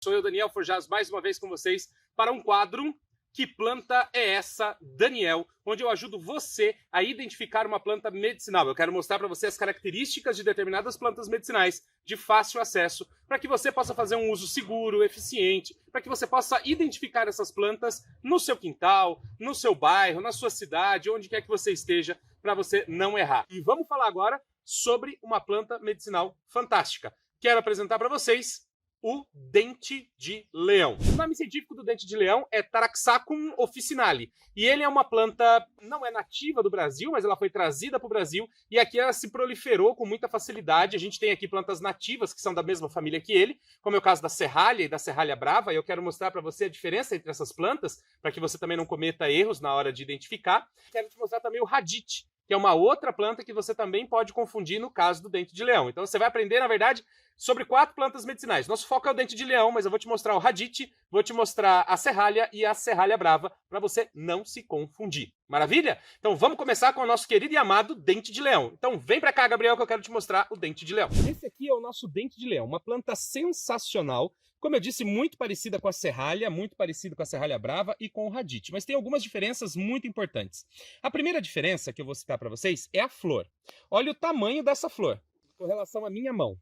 Sou eu, Daniel Forjaz, mais uma vez com vocês para um quadro Que Planta é Essa, Daniel? Onde eu ajudo você a identificar uma planta medicinal. Eu quero mostrar para você as características de determinadas plantas medicinais de fácil acesso, para que você possa fazer um uso seguro, eficiente, para que você possa identificar essas plantas no seu quintal, no seu bairro, na sua cidade, onde quer que você esteja, para você não errar. E vamos falar agora sobre uma planta medicinal fantástica. Quero apresentar para vocês o dente de leão. O nome científico do dente de leão é Taraxacum officinale. E ele é uma planta, não é nativa do Brasil, mas ela foi trazida para o Brasil e aqui ela se proliferou com muita facilidade. A gente tem aqui plantas nativas que são da mesma família que ele, como é o caso da serralha e da serralha brava. E eu quero mostrar para você a diferença entre essas plantas, para que você também não cometa erros na hora de identificar. Quero te mostrar também o radite, que é uma outra planta que você também pode confundir no caso do dente de leão. Então você vai aprender, na verdade, sobre 4 plantas medicinais. Nosso foco é o dente de leão, mas eu vou te mostrar o radite, vou te mostrar a serralha e a serralha brava, para você não se confundir. Maravilha? Então vamos começar com o nosso querido e amado dente de leão. Então vem para cá, Gabriel, que eu quero te mostrar o dente de leão. Esse aqui é o nosso dente de leão, uma planta sensacional. Como eu disse, muito parecida com a serralha, muito parecido com a serralha brava e com o radite, mas tem algumas diferenças muito importantes. A primeira diferença que eu vou citar para vocês é a flor. Olha o tamanho dessa flor, com relação à minha mão.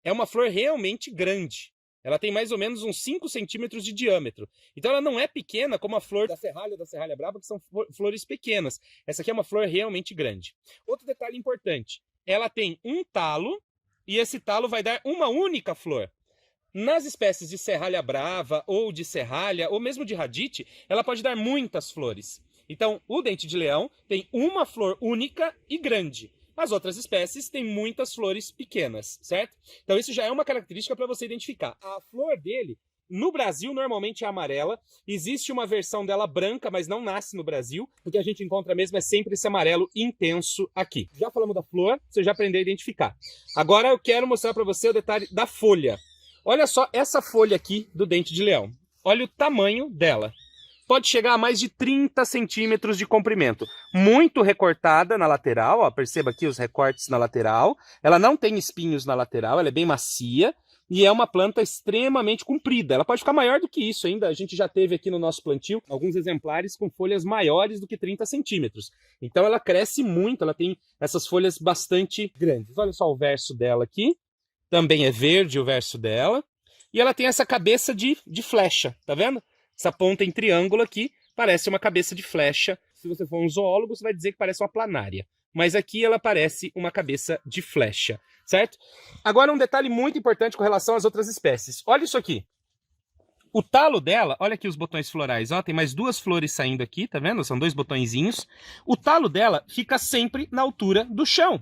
É uma flor realmente grande. Ela tem mais ou menos uns 5 centímetros de diâmetro. Então ela não é pequena como a flor da serralha brava, que são flores pequenas. Essa aqui é uma flor realmente grande. Outro detalhe importante, ela tem um talo e esse talo vai dar uma única flor. Nas espécies de serralha brava ou de serralha, ou mesmo de radite, ela pode dar muitas flores. Então, o dente de leão tem uma flor única e grande. As outras espécies têm muitas flores pequenas, certo? Então, isso já é uma característica para você identificar. A flor dele, no Brasil, normalmente é amarela. Existe uma versão dela branca, mas não nasce no Brasil. O que a gente encontra mesmo é sempre esse amarelo intenso aqui. Já falamos da flor, você já aprendeu a identificar. Agora eu quero mostrar para você o detalhe da folha. Olha só essa folha aqui do dente de leão. Olha o tamanho dela. Pode chegar a mais de 30 centímetros de comprimento. Muito recortada na lateral, ó, perceba aqui os recortes na lateral. Ela não tem espinhos na lateral, ela é bem macia e é uma planta extremamente comprida. Ela pode ficar maior do que isso ainda. A gente já teve aqui no nosso plantio alguns exemplares com folhas maiores do que 30 centímetros. Então ela cresce muito, ela tem essas folhas bastante grandes. Olha só o verso dela aqui. Também é verde o verso dela. E ela tem essa cabeça de flecha, tá vendo? Essa ponta em triângulo aqui parece uma cabeça de flecha. Se você for um zoólogo, você vai dizer que parece uma planária. Mas aqui ela parece uma cabeça de flecha, certo? Agora um detalhe muito importante com relação às outras espécies. Olha isso aqui. O talo dela, olha aqui os botões florais, ó, tem mais 2 flores saindo aqui, tá vendo? São 2 botõezinhos. O talo dela fica sempre na altura do chão.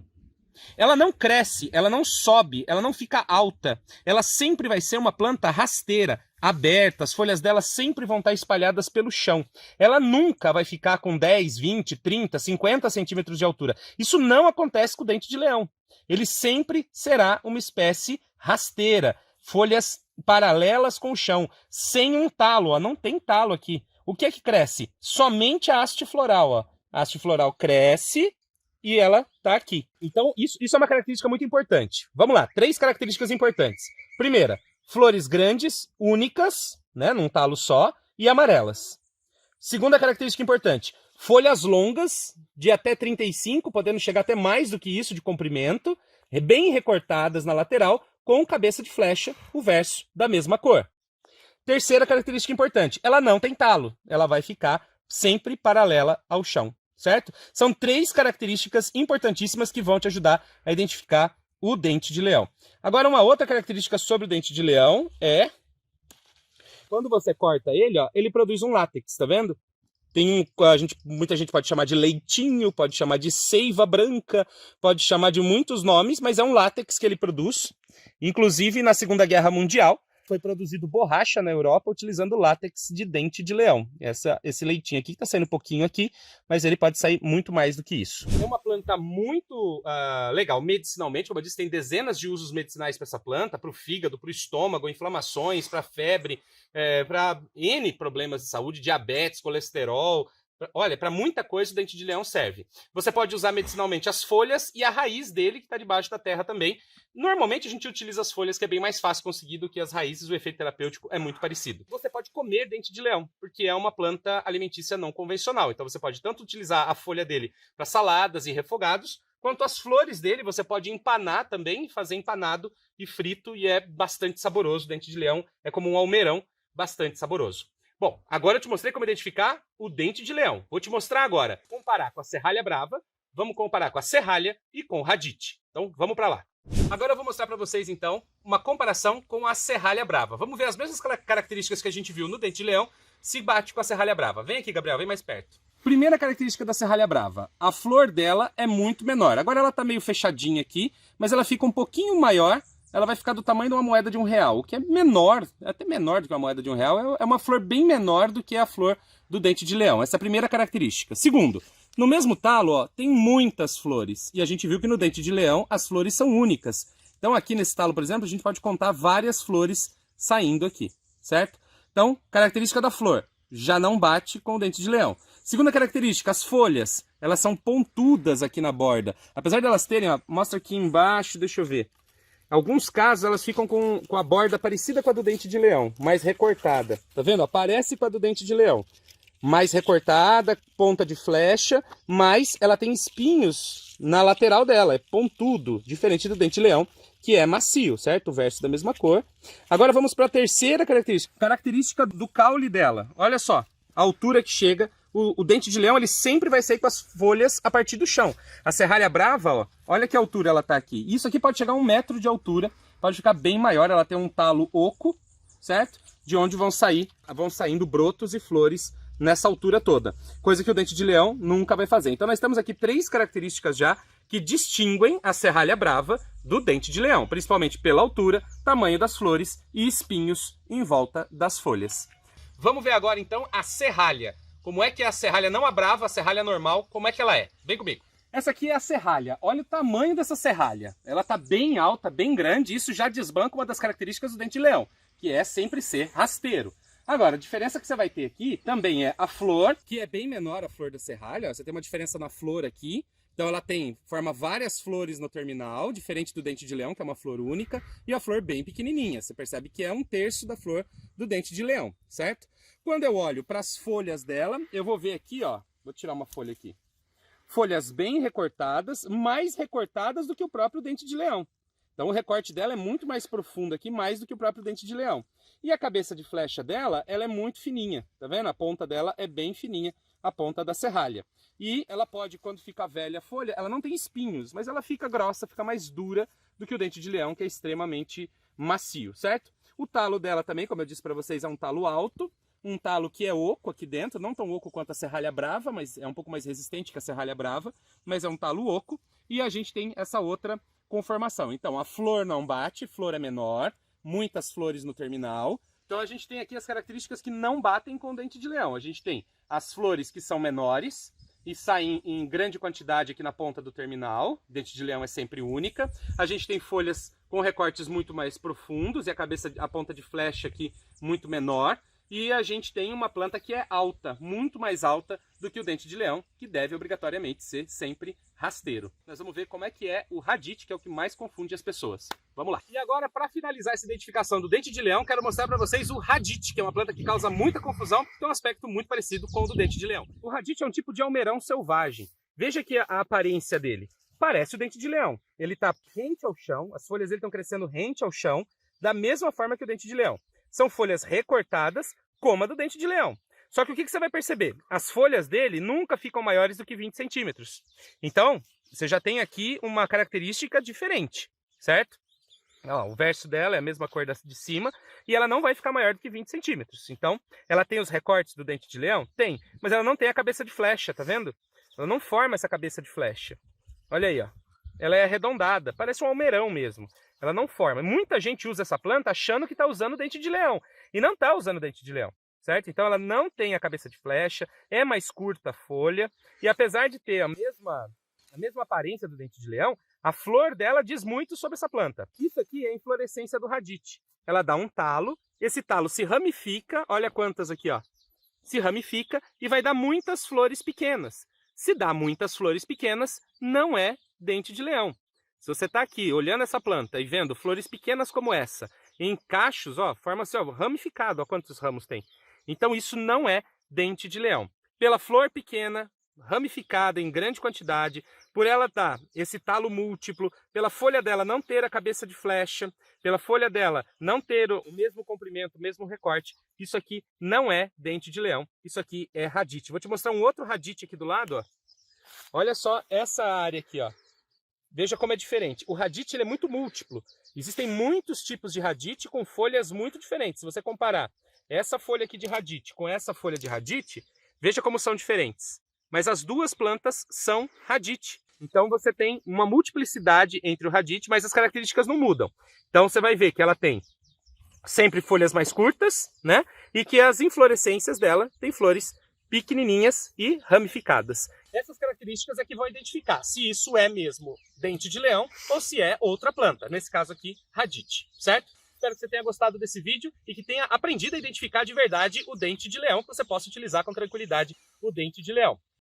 Ela não cresce, ela não sobe, ela não fica alta. Ela sempre vai ser uma planta rasteira, aberta, as folhas dela sempre vão estar espalhadas pelo chão. Ela nunca vai ficar com 10, 20, 30, 50 centímetros de altura. Isso não acontece com o dente de leão. Ele sempre será uma espécie rasteira, folhas paralelas com o chão, sem um talo, ó, não tem talo aqui. O que é que cresce? Somente a haste floral, ó. A haste floral cresce e ela está aqui. Então, isso é uma característica muito importante. Vamos lá, 3 características importantes. Primeira, flores grandes, únicas, né, num talo só, e amarelas. Segunda característica importante, folhas longas, de até 35, podendo chegar até mais do que isso de comprimento, bem recortadas na lateral, com cabeça de flecha, o verso da mesma cor. Terceira característica importante, ela não tem talo, ela vai ficar sempre paralela ao chão. Certo? São 3 características importantíssimas que vão te ajudar a identificar o dente de leão. Agora, uma outra característica sobre o dente de leão é... Quando você corta ele, ó, ele produz um látex, tá vendo? Muita gente pode chamar de leitinho, pode chamar de seiva branca, pode chamar de muitos nomes, mas é um látex que ele produz. Inclusive, na Segunda Guerra Mundial, foi produzido borracha na Europa utilizando látex de dente de leão. Esse leitinho aqui está saindo um pouquinho aqui, mas ele pode sair muito mais do que isso. É uma planta muito legal medicinalmente, como eu disse, tem dezenas de usos medicinais para essa planta, para o fígado, para o estômago, inflamações, para febre, para N problemas de saúde, diabetes, colesterol, Olha, para muita coisa o dente de leão serve. Você pode usar medicinalmente as folhas e a raiz dele, que está debaixo da terra também. Normalmente a gente utiliza as folhas, que é bem mais fácil conseguir do que as raízes, o efeito terapêutico é muito parecido. Você pode comer dente de leão, porque é uma planta alimentícia não convencional. Então você pode tanto utilizar a folha dele para saladas e refogados, quanto as flores dele você pode empanar também, fazer empanado e frito, e é bastante saboroso. O dente de leão é como um almeirão, bastante saboroso. Bom, agora eu te mostrei como identificar o dente de leão. Vou te mostrar agora, comparar com a serralha brava, vamos comparar com a serralha e com o radite. Então, vamos para lá. Agora eu vou mostrar para vocês, então, uma comparação com a serralha brava. Vamos ver as mesmas características que a gente viu no dente de leão, se bate com a serralha brava. Vem aqui, Gabriel, vem mais perto. Primeira característica da serralha brava, a flor dela é muito menor. Agora ela tá meio fechadinha aqui, mas ela fica um pouquinho maior. Ela vai ficar do tamanho de uma moeda de R$1, o que é menor, até menor do que uma moeda de R$1. É uma flor bem menor do que a flor do dente de leão. Essa é a primeira característica. Segundo, no mesmo talo, ó, tem muitas flores. E a gente viu que no dente de leão as flores são únicas. Então aqui nesse talo, por exemplo, a gente pode contar várias flores saindo aqui, certo? Então, característica da flor, já não bate com o dente de leão. Segunda característica, as folhas, elas são pontudas aqui na borda. Apesar de elas terem, ó, mostra aqui embaixo, deixa eu ver. Em alguns casos elas ficam com a borda parecida com a do dente de leão, mais recortada. Tá vendo? Parece com a do dente de leão. Mais recortada, ponta de flecha, mas ela tem espinhos na lateral dela. É pontudo, diferente do dente de leão, que é macio, certo? O verso da mesma cor. Agora vamos para a terceira característica. Característica do caule dela. Olha só, a altura que chega. O dente de leão ele sempre vai sair com as folhas a partir do chão. A serralha brava, ó, olha que altura ela está aqui. Isso aqui pode chegar a 1 metro de altura, pode ficar bem maior. Ela tem um talo oco, certo? De onde vão saindo brotos e flores nessa altura toda. Coisa que o dente de leão nunca vai fazer. Então nós temos aqui 3 características já que distinguem a serralha brava do dente de leão. Principalmente pela altura, tamanho das flores e espinhos em volta das folhas. Vamos ver agora então a serralha. Como é que é a serralha, não a brava, a serralha normal, como é que ela é? Vem comigo. Essa aqui é a serralha. Olha o tamanho dessa serralha. Ela está bem alta, bem grande, isso já desbanca uma das características do dente de leão, que é sempre ser rasteiro. Agora, a diferença que você vai ter aqui também é a flor, que é bem menor a flor da serralha. Você tem uma diferença na flor aqui. Então ela forma várias flores no terminal, diferente do dente de leão, que é uma flor única, e a flor bem pequenininha. Você percebe que é 1/3 da flor do dente de leão, certo? Quando eu olho para as folhas dela, eu vou ver aqui, ó, vou tirar uma folha aqui. Folhas bem recortadas, mais recortadas do que o próprio dente de leão. Então o recorte dela é muito mais profundo aqui, mais do que o próprio dente de leão. E a cabeça de flecha dela, ela é muito fininha, tá vendo? A ponta dela é bem fininha, a ponta da serralha. E ela pode, quando fica velha a folha, ela não tem espinhos, mas ela fica grossa, fica mais dura do que o dente de leão, que é extremamente macio, certo? O talo dela também, como eu disse para vocês, é um talo alto, um talo que é oco aqui dentro, não tão oco quanto a serralha brava, mas é um pouco mais resistente que a serralha brava, mas é um talo oco, e a gente tem essa outra conformação. Então a flor não bate, flor é menor, muitas flores no terminal. Então a gente tem aqui as características que não batem com o dente de leão. A gente tem as flores que são menores e saem em grande quantidade aqui na ponta do terminal. O dente de leão é sempre única. A gente tem folhas com recortes muito mais profundos e a ponta de flecha aqui muito menor. E a gente tem uma planta que é alta, muito mais alta do que o dente de leão, que deve obrigatoriamente ser sempre rasteiro. Nós vamos ver como é que é o radite, que é o que mais confunde as pessoas. Vamos lá. E agora, para finalizar essa identificação do dente de leão, quero mostrar para vocês o radite, que é uma planta que causa muita confusão, porque tem um aspecto muito parecido com o do dente de leão. O radite é um tipo de almeirão selvagem. Veja aqui a aparência dele. Parece o dente de leão. Ele está rente ao chão, as folhas dele estão crescendo rente ao chão, da mesma forma que o dente de leão. São folhas recortadas, como a do dente de leão. Só que o que você vai perceber? As folhas dele nunca ficam maiores do que 20 centímetros. Então, você já tem aqui uma característica diferente, certo? Ó, o verso dela é a mesma cor de cima e ela não vai ficar maior do que 20 centímetros. Então, ela tem os recortes do dente de leão? Tem, mas ela não tem a cabeça de flecha, tá vendo? Ela não forma essa cabeça de flecha. Olha aí, ó. Ela é arredondada, parece um almeirão mesmo. Ela não forma. Muita gente usa essa planta achando que está usando dente de leão. E não está usando dente de leão, certo? Então ela não tem a cabeça de flecha, é mais curta a folha. E apesar de ter a mesma aparência do dente de leão, a flor dela diz muito sobre essa planta. Isso aqui é a inflorescência do radite. Ela dá um talo, esse talo se ramifica, olha quantas aqui, ó. se ramifica e vai dar muitas flores pequenas. Se dá muitas flores pequenas, não é dente de leão. Se você está aqui olhando essa planta e vendo flores pequenas como essa, em cachos, ó, forma assim, ó, ramificado, ó, quantos ramos tem. Então isso não é dente de leão. Pela flor pequena, ramificada em grande quantidade, por ela dar esse talo múltiplo, pela folha dela não ter a cabeça de flecha, pela folha dela não ter o mesmo comprimento, o mesmo recorte, isso aqui não é dente de leão, isso aqui é radite. Vou te mostrar um outro radite aqui do lado, ó. Olha só essa área aqui, ó. Veja como é diferente. O radite ele é muito múltiplo. Existem muitos tipos de radite com folhas muito diferentes. Se você comparar essa folha aqui de radite com essa folha de radite, veja como são diferentes. Mas as duas plantas são radite. Então você tem uma multiplicidade entre o radite, mas as características não mudam. Então você vai ver que ela tem sempre folhas mais curtas, né? E que as inflorescências dela têm flores pequenininhas e ramificadas. Essas características é que vão identificar se isso é mesmo dente de leão ou se é outra planta, nesse caso aqui, radite, certo? Espero que você tenha gostado desse vídeo e que tenha aprendido a identificar de verdade o dente de leão, que você possa utilizar com tranquilidade o dente de leão.